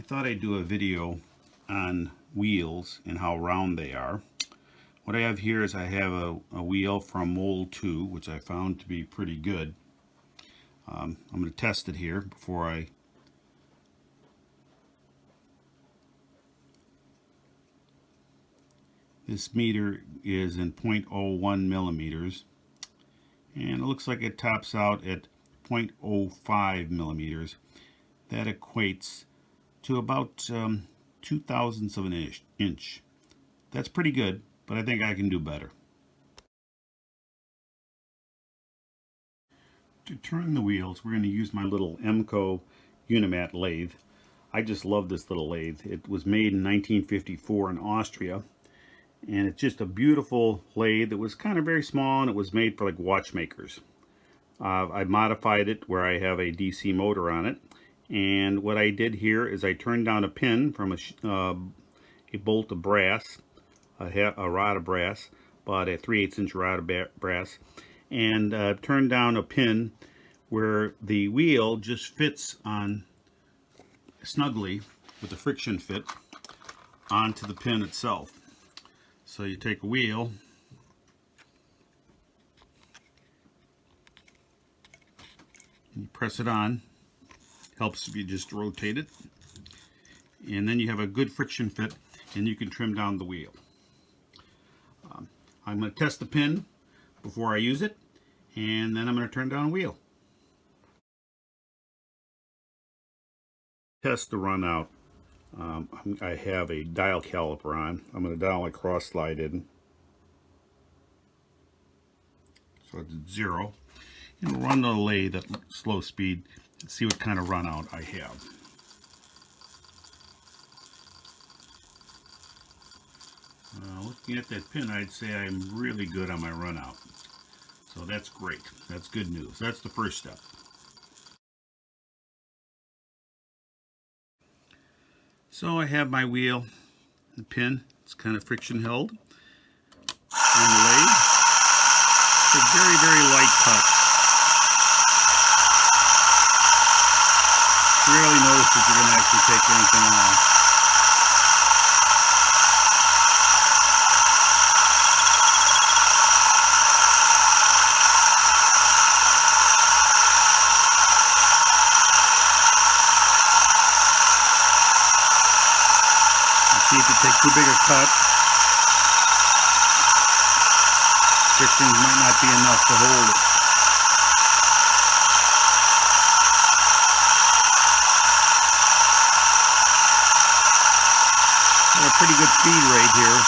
thought I'd do a video on wheels and how round they are. What I have here is I have a wheel from mold 2, which I found to be pretty good. I'm going to test it here before I This meter is in 0.01 millimeters, and it looks like it tops out at 0.05 millimeters. That equates to about 2/1000 of an inch. That's pretty good, but I think I can do better. To turn the wheels, we're going to use my little Emco Unimat lathe. I just love this little lathe. It was made in 1954 in Austria, and it's just a beautiful lathe. It was kind of very small, and it was made for like watchmakers. I modified it where I have a DC motor on it, and what I did here is I turned down a pin from a bolt of brass, a rod of brass, about a 3/8 inch rod of brass, and turned down a pin where the wheel just fits on snugly with a friction fit onto the pin itself. So you take a wheel, and you press it on. Helps if you just rotate it, and then you have a good friction fit, and you can trim down the wheel. I'm going to test the pin before I use it, and then I'm going to turn down a wheel. Test the run out. I have a dial caliper on. I'm going to dial a cross slide in. So it's 0. And run the lathe at slow speed and see what kind of run out I have. Looking at that pin, I'd say I'm really good on my run out. So that's great. That's good news. That's the first step. So I have my wheel, the pin, it's kind of friction held on the lathe. It's a very, very light cut. Rarely notice that you're going to actually take anything off. See if you take too big a cut, frictions might not be enough to hold it. Got a pretty good feed rate here.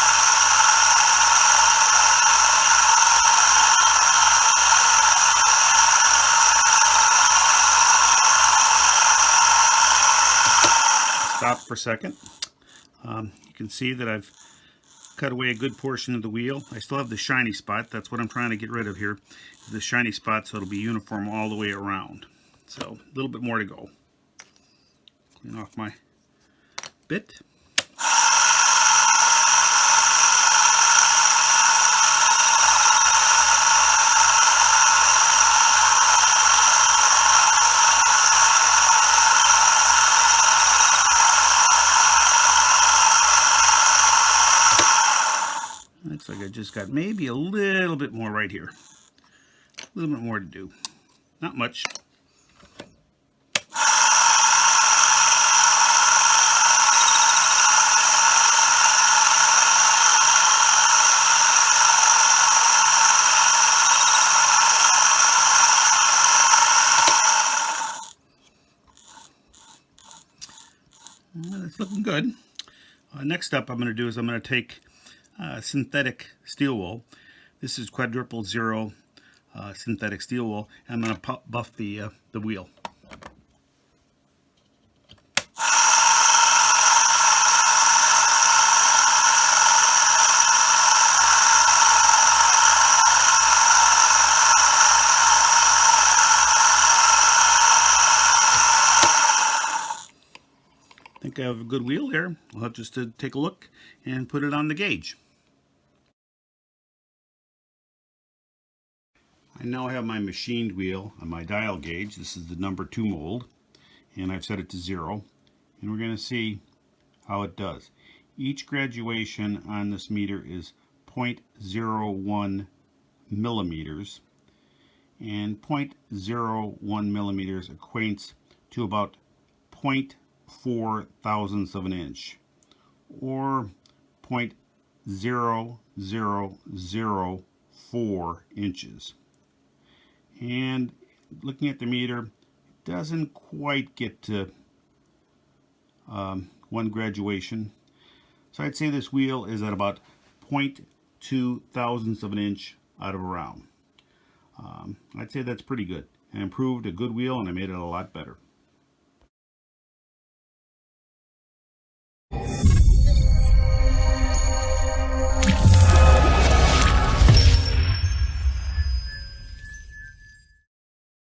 Stop for a second. You can see that I've cut away a good portion of the wheel. I still have the shiny spot. That's what I'm trying to get rid of here. The shiny spot, so it'll be uniform all the way around. So a little bit more to go. Clean off my bit. Looks like I just got maybe a little bit more right here. A little bit more to do. Not much. Well, it's looking good. Next up I'm going to do is I'm going to take synthetic steel wool. This is quadruple 0 synthetic steel wool, and I'm going to buff the wheel. I think I have a good wheel there. I'll have just to take a look and put it on the gauge. I now have my machined wheel on my dial gauge. This is the number 2 mold, and I've set it to 0. and we're going to see how it does. Each graduation on this meter is 0.01 millimeters, and 0.01 millimeters equates to about 0.4 thousandths of an inch, or 0.0004 inches. And looking at the meter, it doesn't quite get to one graduation. So I'd say this wheel is at about 0.2 thousandths of an inch out of a round. I'd say that's pretty good. I improved a good wheel and I made it a lot better.